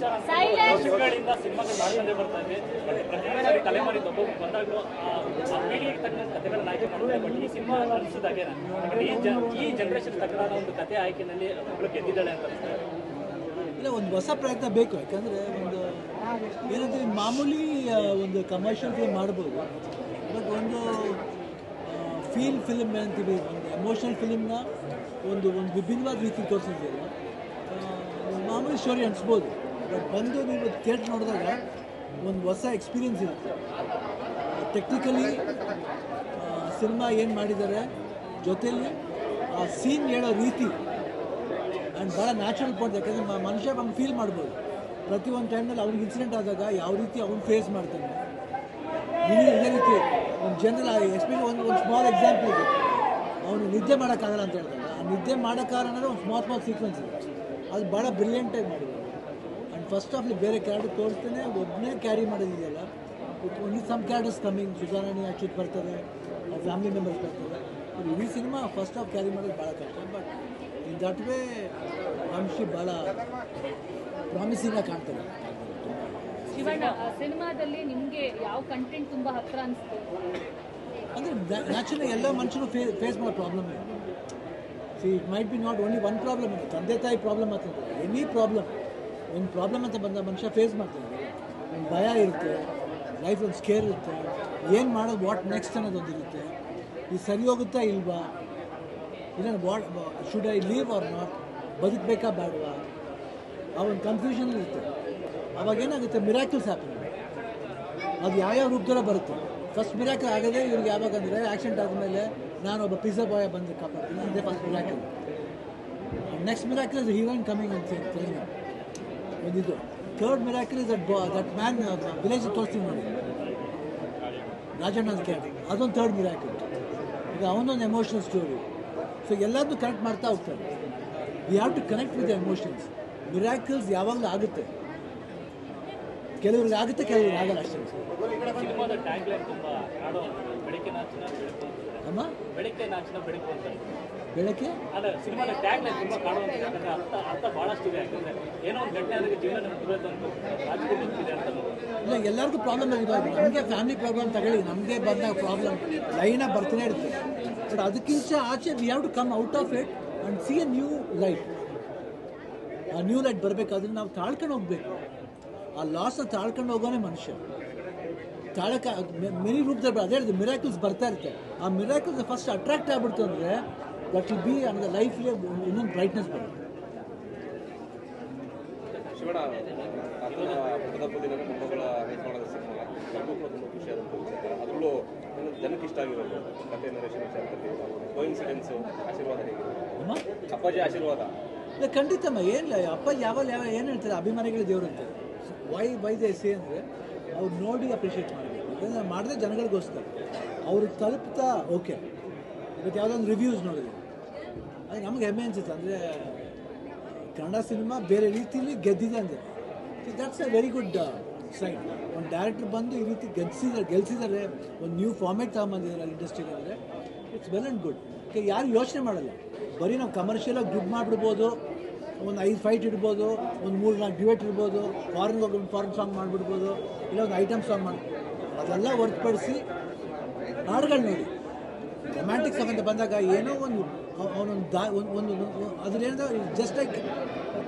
ವರ್ಷಗಳಿಂದ ಸಿನಿಮಾಗಳು ಮಾಡ್ಕೊಂಡೇ ಬರ್ತಾ ಇದ್ವಿ. ಪ್ರತಿ ತಲೆಮಾರಿಂದ ಒಬ್ಬೊಬ್ಬರು ಬಂದಾಗಲೂ ಆ ಪೀಳಿಗೆಗೆ ತಕ್ಕಂಥ ಕಥೆಗಳನ್ನ ಆಯ್ಕೆ ಮಾಡ್ತಾರೆ. ಬಟ್ ಈ ಸಿನಿಮಾ ಅನಿಸಿದಾಗೆ ಈ ಜನರೇಷನ್ ತಕ್ಕನಾದ ಒಂದು ಕಥೆ ಆಯ್ಕೆನಲ್ಲಿ ಒಬ್ಬಳು ಗೆದ್ದಿದ್ದಾಳೆ ಅಂತ ಅನಿಸ್ತಾರೆ. ಇಲ್ಲ, ಒಂದು ಹೊಸ ಪ್ರಯತ್ನ ಬೇಕು. ಯಾಕಂದರೆ ಒಂದು ಏನಂದರೆ ಮಾಮೂಲಿ ಒಂದು ಕಮರ್ಷಿಯಲ್ ಫಿಲ್ಮ್ ಮಾಡ್ಬೋದು, ಬಟ್ ಒಂದು ಫಿಲ್ಮ್ ಅಂತೀವಿ, ಒಂದು ಎಮೋಷನಲ್ ಫಿಲ್ಮ್ನ ಒಂದು ವಿಭಿನ್ನವಾದ ರೀತಿ ತೋರಿಸಿದ್ದೀರ. ಮಾಮೂಲಿ ಸ್ಟೋರಿ ಅನಿಸ್ಬೋದು, ಬಟ್ ಬಂದು ನೀವು ಥಿಯೇಟ್ರ್ ನೋಡಿದಾಗ ಒಂದು ಹೊಸ ಎಕ್ಸ್ಪೀರಿಯನ್ಸ್ ಇರುತ್ತೆ. ಟೆಕ್ನಿಕಲಿ ಸಿನಿಮಾ ಏನು ಮಾಡಿದ್ದಾರೆ, ಜೊತೆಯಲ್ಲಿ ಆ ಸೀನ್ ಹೇಳೋ ರೀತಿ ಆ್ಯಂಡ್ ಭಾಳ ನ್ಯಾಚುರಲ್ ಪಾಯಿಂಟ್. ಯಾಕಂದರೆ ಮನುಷ್ಯ ಬಂದು ಫೀಲ್ ಮಾಡ್ಬೋದು ಪ್ರತಿಯೊಂದು ಟೈಮ್ನಲ್ಲಿ ಅವ್ನಿಗೆ ಇನ್ಸಿಡೆಂಟ್ ಆದಾಗ ಯಾವ ರೀತಿ ಅವ್ನು ಫೇಸ್ ಮಾಡ್ತಾನೆ. ಇದೇ ರೀತಿ ಒಂದು ಜನರಲ್ ಎಸ್ಪೆಷಲಿ ಒಂದು ಸ್ಮಾಲ್ ಎಕ್ಸಾಂಪಲ್ ಇದೆ. ಅವನು ನಿದ್ದೆ ಮಾಡೋಕ್ಕಾಗಲ್ಲ ಅಂತ ಹೇಳ್ತಾರೆ. ಆ ನಿದ್ದೆ ಮಾಡೋ ಕಾರಣ ಒಂದು ಸ್ಮಾಲ್ ಸೀಕ್ವೆನ್ಸ್ ಇದೆ, ಅದು ಭಾಳ ಬ್ರಿಲಿಯಂಟಾಗಿ ಮಾಡಿದ್ದಾರೆ. ಆ್ಯಂಡ್ ಫಸ್ಟ್ ಆಫ್ಲಿ ಬೇರೆ ಕ್ಯಾರೆಕ್ಟರ್ ತೋರಿಸ್ತಾನೆ, ಒಬ್ಬನೇ ಕ್ಯಾರಿ ಮಾಡೋದಿದೆಯಲ್ಲ. Only some characters coming, Sudharani Achyuth ಬರ್ತಾರೆ, ಅವ್ರ ಫ್ಯಾಮಿಲಿ ಮೆಂಬರ್ಸ್ ಬರ್ತಾರೆ. ಇಡೀ ಸಿನಿಮಾ ಫಸ್ಟ್ ಆಫ್ ಕ್ಯಾರಿ ಮಾಡೋದು ಭಾಳ ಕಷ್ಟ. But in that way Vamshi ಭಾಳ ಪ್ರಾಮಿಸಿಂಗಾಗಿ ಕಾಣ್ತಾರೆ. ಶಿವಣ್ಣ, ಸಿನಿಮಾದಲ್ಲಿ ನಿಮಗೆ ಯಾವ ಕಂಟೆಂಟ್ ತುಂಬ ಹತ್ರ ಅನಿಸ್ತು? ಅಂದರೆ ನ್ಯಾಚುರಲಿ ಎಲ್ಲ ಮನುಷ್ಯರು ಫೇಸ್ ಮಾಡೋ ಪ್ರಾಬ್ಲಮ್ ಇದೆ. It might be not only one problem, ತಂದೆ ತಾಯಿ ಪ್ರಾಬ್ಲಮ್ ಆಗ್ತದೆ. ಎನಿ ಪ್ರಾಬ್ಲಮ್, ಒಂದು ಪ್ರಾಬ್ಲಮ್ ಅಂತ ಬಂದ ಮನುಷ್ಯ ಫೇಸ್ ಮಾಡ್ತಾನೆ. ಒಂದು ಭಯ ಇರುತ್ತೆ, ಲೈಫ್ ಒಂದು ಸ್ಕೇರ್ ಇರುತ್ತೆ, ಏನು ಮಾಡೋದು, ವಾಟ್ ನೆಕ್ಸ್ಟ್ ಅನ್ನೋದೊಂದು ಇರುತ್ತೆ. ಇದು ಸರಿ ಹೋಗುತ್ತಾ ಇಲ್ವಾ, ಇಲ್ಲ what should I live or not, ಬದುಕಬೇಕಾ ಬೇಡವಾ, ಆ ಒಂದು ಕನ್ಫ್ಯೂಷನ್ ಇರುತ್ತೆ. ಅವಾಗೇನಾಗುತ್ತೆ, ಮಿರಾಕಲ್ಸ್ ಹ್ಯಾಪನ್. ಅದು ಯಾವ್ಯಾವ ರೂಪದಲ್ಲೇ ಬರುತ್ತೆ. ಫಸ್ಟ್ ಮಿರಾಕಲ್ ಆಗೋದೇ ಇವ್ರಿಗೆ ಯಾವಾಗ ಅಂದರೆ ಆಕ್ಸಿಡೆಂಟ್ ಆದಮೇಲೆ ನಾನೊಬ್ಬ ಪಿಜ್ಜಾ ಬಾಯ್ ಬಂದು ಕಾಪಾಡ್ತೀನಿ, ಅದೇ first miracle. Next miracle is heroine coming ಅಂತ ಹೇಳಿ ಒಂದಿದ್ದು. Third miracle is that man village ತೋರಿಸ್ತೀನಿ ನೋಡಿ, ರಾಜಣ್ಣ ಅಂತ ಕೇಳಿ, ಅದೊಂದು ಥರ್ಡ್ ಮಿರಾಕಲ್. ಈಗ ಅವನೊಂದು ಎಮೋಷನಲ್ ಸ್ಟೋರಿ. ಸೊ ಎಲ್ಲದನ್ನೂ ಕನೆಕ್ಟ್ ಮಾಡ್ತಾ ಹೋಗ್ತಾರೆ. We have to connect with emotions. Miracles ಯಾವಾಗಲೂ ಆಗುತ್ತೆ, ಕೆಲವ್ರಿಗೆ ಆಗುತ್ತೆ, ಕೆಲವ್ರಿಗೆ ಆಗಲ್ಲ ಅಷ್ಟೇ. ಸಿನಿಮಾದ ಟ್ಯಾಗ್ ಲೈನ್ ತುಂಬ ಬೆಳಗ್ಗೆ ನಾಚಿನ ಬೆಳಕು, ಅಮ್ಮ ಬೆಳಗ್ಗೆ ನಾಚಿನ ಬೆಳಕು ಅಂತ ಬೆಳಗ್ಗೆ ಅಲ್ಲ, ಸಿನಿಮಾದ ಟ್ಯಾಗ್ ಲೈನ್ ತುಂಬ ಕಾಣುವಂತ. ಯಾಕಂದ್ರೆ ಅರ್ಥ ಭಾಳಷ್ಟು ಇದೆ. ಯಾಕಂದ್ರೆ ಏನೋ ಒಂದು ಘಟನೆ ಅದಕ್ಕೆ ಜೀವನ ಮುಗಿಯೋದು ಅಂತ ರಾಜಕೀಯ ಇದೆ ಅಂತ. ಇಲ್ಲ, ಎಲ್ಲರಿಗೂ ಪ್ರಾಬ್ಲಮ್ ಇರೋದು. ನಮಗೆ ಫ್ಯಾಮಿಲಿ ಪ್ರಾಬ್ಲಮ್ ತಗೊಳ್ಳಿ, ನಮಗೆ ಬಂದಾಗ ಪ್ರಾಬ್ಲಮ್ ಲೈನಾಗಿ ಬರ್ತಾನೆ ಇರುತ್ತೆ. ಬಟ್ ಅದಕ್ಕಿಂತ ಆಚೆ we have to come out of it and see a new light. ಆ ನ್ಯೂ ಲೈಟ್ ಬರಬೇಕಾದ್ರೆ ನಾವು ತಾಳ್ಕೊಂಡು ಹೋಗ್ಬೇಕು. ಆ ಲಾಸ್ನ ತಾಳ್ಕೊಂಡು ಹೋಗೋನೇ ಮನುಷ್ಯ. ತಾಳಕ್ಕೆ ಮೆನಿ ರೂಪದಲ್ಲಿ ಅದೇ ಹೇಳಿದೆ, ಮಿರಾಕಲ್ಸ್ ಬರ್ತಾ ಇರುತ್ತೆ. ಆ ಮಿರಾಕಲ್ಸ್ ಫಸ್ಟ್ ಅಟ್ರಾಕ್ಟ್ ಆಗ್ಬಿಡ್ತು ಅಂದರೆ ದಟ್ ವಿಲ್ ಬಿ ಅನ್ನೋ ಲೈಫ್ಗೆ ಇನ್ನೊಂದು ಬ್ರೈಟ್ನೆಸ್ ಬರುತ್ತೆ. ಶಿವಣ್ಣ, ಪುಟ್ಟದಪ್ಪ ದಿನ ಮೊಮ್ಮಗಳ ರೈಟ್ ಮಾಡೋದು ಸಿನಿಮಾ ನಮಗೂ ಕೂಡ ತುಂಬ ಖುಷಿ ಆದಂಥ ವಿಚಾರ. ಅದರಲ್ಲೂ ಜನಕ್ಕೆ ಇಷ್ಟ ಆಗಿರೋದು ಕಥೆ ನರೇಶನ್ ವಿಚಾರದಲ್ಲಿ ಕೋಇನ್ಸಿಡೆನ್ಸು, ಆಶೀರ್ವಾದ ಹೇಗಿದೆ ಅಪ್ಪಾಜಿ ಆಶೀರ್ವಾದ? ಇಲ್ಲ, ಖಂಡಿತಮ್ಮ, ಏನಿಲ್ಲ. ಅಪ್ಪಾಜಿ ಯಾವಾಗ ಏನು ಹೇಳ್ತಾರೆ, ಅಭಿಮಾನಿಗಳ ದೇವರು ಅಂತಾರೆ. ವೈ ದೇ ಸೇ ಅಂದರೆ ಅವ್ರು ನೋಡಿ ಅಪ್ರಿಷಿಯೇಟ್ ಮಾಡಬೇಕು. ಯಾಕಂದರೆ ಮಾಡಿದ್ರೆ ಜನಗಳಿಗೋಸ್ಕರ ಅವ್ರಿಗೆ ತಲುಪ್ತಾ ಓಕೆ. ಇವತ್ತು ಯಾವುದೋ ಒಂದು ರಿವ್ಯೂಸ್ ನೋಡಿದೆ, ಅದು ನಮ್ಗೆ ಹೆಮ್ಮೆ ಅನಿಸುತ್ತೆ. ಅಂದರೆ ಕನ್ನಡ ಸಿನಿಮಾ ಬೇರೆ ರೀತಿಯಲ್ಲಿ ಗೆದ್ದಿದೆ ಅಂದರೆ that's a very good sign. ಒಂದು ಡೈರೆಕ್ಟರ್ ಬಂದು ಈ ರೀತಿ ಗೆಲ್ಸಿದ್ದಾರೆ, ಒಂದು ನ್ಯೂ ಫಾರ್ಮೇಟ್ ತಗೊಂಬಂದಿದ್ದಾರೆ ಇಂಡಸ್ಟ್ರಿಗೆ ಅಂದರೆ ಇಟ್ಸ್ ವೆಲ್ ಆ್ಯಂಡ್ ಗುಡ್. ಯಾರು ಯೋಚನೆ ಮಾಡಲ್ಲ, ಬರೀ ನಾವು ಕಮರ್ಷಿಯಲಾಗಿ ದುಡ್ಡು ಮಾಡಿಬಿಡ್ಬೋದು, ಒಂದು 5 ಫೈಟ್ ಇಡ್ಬೋದು, ಒಂದು 3-4 ಡಿವೇಟ್ ಇರ್ಬೋದು, ಫಾರಿನ್ಗೆ ಹೋಗಿ ಒಂದು ಫಾರಿನ್ ಸಾಂಗ್ ಮಾಡಿಬಿಡ್ಬೋದು, ಇಲ್ಲ ಒಂದು ಐಟಮ್ ಸಾಂಗ್ ಮಾಡಿ, ಅದೆಲ್ಲ ಹೊರತುಪಡಿಸಿ ಹಾಡುಗಳು ನೋಡಿ. ರೊಮ್ಯಾಂಟಿಕ್ ಸಾಂಗ್ ಅಂತ ಬಂದಾಗ ಏನೋ ಒಂದು ಅವನೊಂದು ಅದ್ರೇನೋ ಜಸ್ಟ್ ಲೈಕ್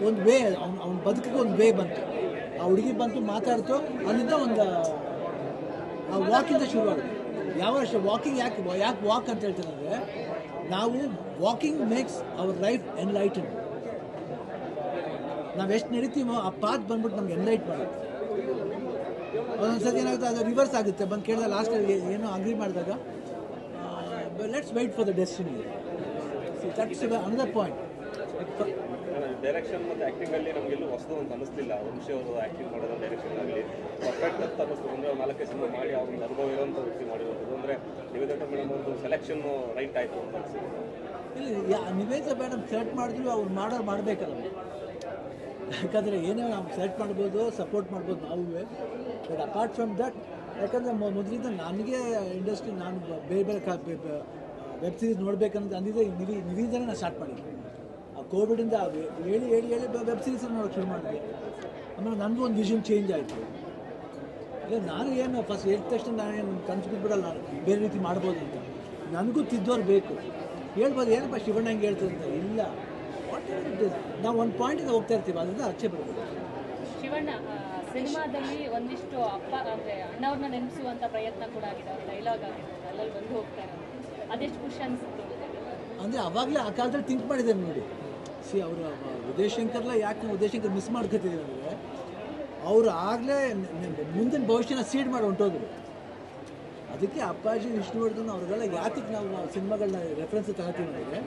ಒಂದು ವೇ, ಅವ್ನ ಬದುಕಿಗೆ ಒಂದು ವೇ ಬಂತು. ಆ ಹುಡುಗಿ ಬಂತು, ಮಾತಾಡ್ತು, ಅಲ್ಲಿಂದ ಒಂದು ಆ ವಾಕಿಂದ ಶುರುವಾಗುತ್ತೆ. ಯಾವ ಅಷ್ಟೇ ವಾಕಿಂಗ್ ಯಾಕೆ ವಾಕ್ ಅಂತ ಹೇಳ್ತಾರೆ ಅಂದರೆ, ನಾವು walking makes our life enlighten. ನಾವು ಎಷ್ಟು ನಡೀತೀವೋ ಆ ಪಾತ್ ಬಂದ್ಬಿಟ್ಟು ನಮ್ಗೆ ಎನ್ಲೈಟ್ ಮಾಡುತ್ತೆ. ಒಂದೊಂದ್ಸತಿ ಏನಾಗುತ್ತೆ, ಅದು ರಿವರ್ಸ್ ಆಗುತ್ತೆ. ಬಂದು ಕೇಳಿದಾಗ ಲಾಸ್ಟಲ್ಲಿ ಏನೋ ಅಗ್ರಿ ಮಾಡಿದಾಗ let's wait for the destiny. That's another point. Direction ಮತ್ತು ಆ್ಯಕ್ಟಿಂಗಲ್ಲಿ ನಮಗೆಲ್ಲೂ ಹೊಸದು ಅಂತ ಅನ್ನಿಸ್ಲಿಲ್ಲ. ವಂಶಿ ಅವರು ಆ್ಯಕ್ಟಿಂಗ್ ಮಾಡೋದು ಡೈರೆಕ್ಷನ್ ಆಗಲಿ ಪರ್ಫೆಕ್ಟ್ ಅಂತ ಅನ್ನಿಸ್ತು. ಅಂದರೆ 4 ಸಿನಿಮಾ ಮಾಡಿ ಆ ಒಂದು ಅನುಭವ ಇರೋಂಥ ವ್ಯಕ್ತಿ ಮಾಡಿರೋದು. ಅಂದರೆ ನಿವೇದಿತಾ ಮೇಡಮ್ ಒಂದು ಸೆಲೆಕ್ಷನ್ನು ರೈಟ್ ಆಯಿತು ಅಂತ ಅನಿಸಿದೆ. ಇಲ್ಲಿ ನಿವೇದಿತಾ ಮೇಡಮ್ ಸೆಲೆಕ್ಟ್ ಮಾಡಿದ್ರು, ಅವ್ರು ಮಾಡಬೇಕಲ್ಲ. ಯಾಕಂದರೆ ಏನೇ ನಾವು ಸೆಲೆಕ್ಟ್ ಮಾಡ್ಬೋದು, ಸಪೋರ್ಟ್ ಮಾಡ್ಬೋದು ನಾವೇ. ಬಟ್ ಅಪಾರ್ಟ್ ಫ್ರಮ್ ದಟ್, ಯಾಕಂದರೆ ಮೊದಲಿಂದ ನನಗೆ ಇಂಡಸ್ಟ್ರಿ, ನಾನು ಬೇರೆ ವೆಬ್ ಸೀರೀಸ್ ನೋಡ್ಬೇಕಂತ ಅಂದಿದ್ದೆ ನಿವೇದಿತಾನೇ ನಾನು ಸ್ಟಾರ್ಟ್ ಮಾಡಿದ್ದೆ. ಆ ಕೋವಿಡಿಂದ ಹೇಳಿ ವೆಬ್ ಸೀರೀಸ್ ನೋಡೋಕ್ಕೆ ಶುರು ಮಾಡಿದ್ವಿ. ಆಮೇಲೆ ಆಮೇಲೆ ನನಗೂ ಒಂದು ವಿಷನ್ ಚೇಂಜ್ ಆಯಿತು. ಇಲ್ಲ ನಾನು ಏನು ಫಸ್ಟ್ ಹೇಳಿದ ತಕ್ಷಣ ನಾನೇನು ಕನ್ಸು ಬಿಟ್ಬಿಡಲ್ಲ, ನಾನು ಬೇರೆ ರೀತಿ ಮಾಡ್ಬೋದು ಅಂತ. ನನಗೂ ತಿದ್ದೋರು ಬೇಕು. ಹೇಳ್ಬೋದು ಏನಪ್ಪ ಶಿವಣ್ಣ ಹಂಗೆ ಹೇಳ್ತದೆ ಅಂತ. ಇಲ್ಲ, ವಾಟ್ ಎವರ್ ಇಟ್ ಇಸ್, ನಾವು ಒಂದು ಪಾಯಿಂಟಿಂದ ಹೋಗ್ತಾ ಇರ್ತೀವಿ, ಅದರಿಂದ ಆಚೆ ಬರ್ಬೋದು. ಶಿವಣ್ಣ ಸಿನಿಮಾದಲ್ಲಿ ಒಂದಿಷ್ಟು ಅಪ್ಪ ಅಂದರೆ ಅಣ್ಣವ್ರನ್ನ ನೆನೆಸುವಂಥ ಪ್ರಯತ್ನ ಕೂಡ ಆಗಿದೆ, ಅವ್ರ ಡೈಲಾಗ್ ಆಗಿರ್ಬೋದು, ಅಲ್ಲಲ್ಲಿ ಬಂದು ಹೋಗ್ತಾ ಇರೋದು, ಅದೆಷ್ಟು ಖುಷಿ ಅನಿಸುತ್ತೆ ಅಂದರೆ ಅವಾಗಲೇ ಆ ಕಾಲದಲ್ಲಿ ಥಿಂಕ್ ಮಾಡಿದ್ದಾರೆ ನೋಡಿ. ಅವರು ಉದಯಶಂಕರ್ಲ ಯಾಕೆ ಉದಯಶಂಕರ್ ಮಿಸ್ ಮಾಡ್ಕೊತಿದ್ರು ಅಂದರೆ, ಅವರು ಆಗಲೇ ಮುಂದಿನ ಭವಿಷ್ಯನ ಸೀಡ್ ಮಾಡಿ ಹೊಂಟೋದ್ರು. ಅದಕ್ಕೆ ಅಪ್ಪಾಜಿ ವಿಷ್ಣುವರ್ಧನ್ ಅವ್ರಿಗೆಲ್ಲ ಯಾತಕ್ಕೆ ನಾವು ಸಿನಿಮಾಗಳನ್ನ ರೆಫರೆನ್ಸ್ ತಗೋತೀವಿ ಅಂದರೆ,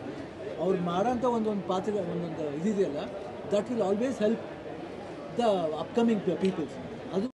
ಅವ್ರು ಮಾಡೋಂಥ ಒಂದೊಂದು ಪಾತ್ರ ಒಂದೊಂದು ಇದಿದೆಯಲ್ಲ, that will always help the upcoming people's.